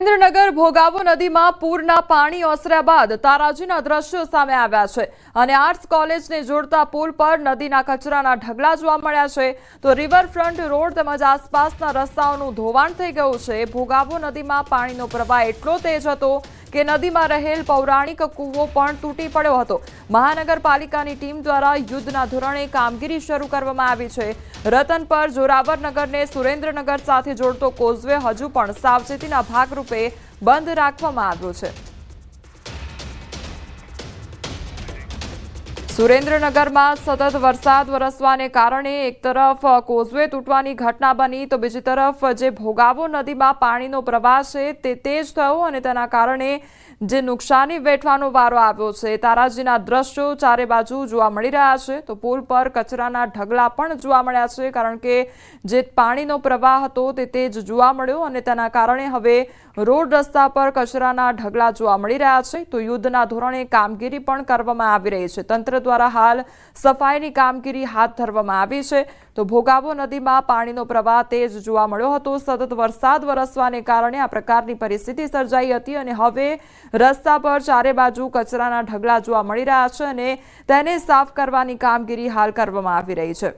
સુરેન્દ્રનગર ભોગાવો નદીમાં પૂરના પાણી ઓસર્યા બાદ તારાજીના દ્રશ્યો સામે આવ્યા છે અને આર્ટ્સ કોલેજને જોડતા પુલ પર નદીના કચરાના ઢગલા જોવા મળ્યા છે તો રિવરફ્રન્ટ રોડ તેમજ આસપાસના રસ્તાઓનું ધોવાણ થઈ ગયું છે। ભોગાવો નદીમાં પાણીનો પ્રવાહ એટલો તેજ હતો કે નદીમાં રહેલ પૌરાણિક કૂવો પણ તૂટી પડ્યો હતો। મહાનગરપાલિકાની ટીમ દ્વારા યુદ્ધના ધોરણે કામગીરી શરૂ કરવામાં આવી છે। રતનપર જોરાવરનગરને સુરેન્દ્રનગર સાથે જોડતો કોઝવે હજુ પણ સાવચેતીના ભાગરૂપે બંધ રાખવામાં આવ્યો છે। સુરેન્દ્રનગરમાં સતત વરસાદ વરસવાને કારણે એક તરફ કોઝવે તૂટવાની ઘટના બની તો બીજી તરફ જે ભોગાવો નદીમાં પાણીનો પ્રવાહ છે તે તેજ થયો અને તેના કારણે જે નુકસાની વેઠવાનો વારો આવ્યો છે। તારાજીના દ્રશ્યો ચારે બાજુ જોવા મળી રહ્યા છે તો પુલ પર કચરાના ઢગલા પણ જોવા મળ્યા છે કારણ કે જે પાણીનો પ્રવાહ હતો તે તેજ જોવા મળ્યો અને તેના કારણે હવે રોડ રસ્તા પર કચરાના ઢગલા જોવા મળી રહ્યા છે તો યુદ્ધના ધોરણે કામગીરી પણ કરવામાં આવી રહી છે। તંત્ર દ્વારા હાલ સફાઈની કામગીરી હાથ ધરવામાં આવી છે તો ભોગાવો નદીમાં પાણીનો પ્રવાહ તેજ જોવા મળ્યો હતો। સતત વરસાદ વરસવાને કારણે આ પ્રકારની પરિસ્થિતિ સર્જાઈ હતી અને હવે રસ્તા પર ચારે બાજુ કચરાના ઢગલા જોવા મળી રહ્યા છે અને તેને સાફ કરવાની કામગીરી હાલ કરવામાં આવી રહી છે।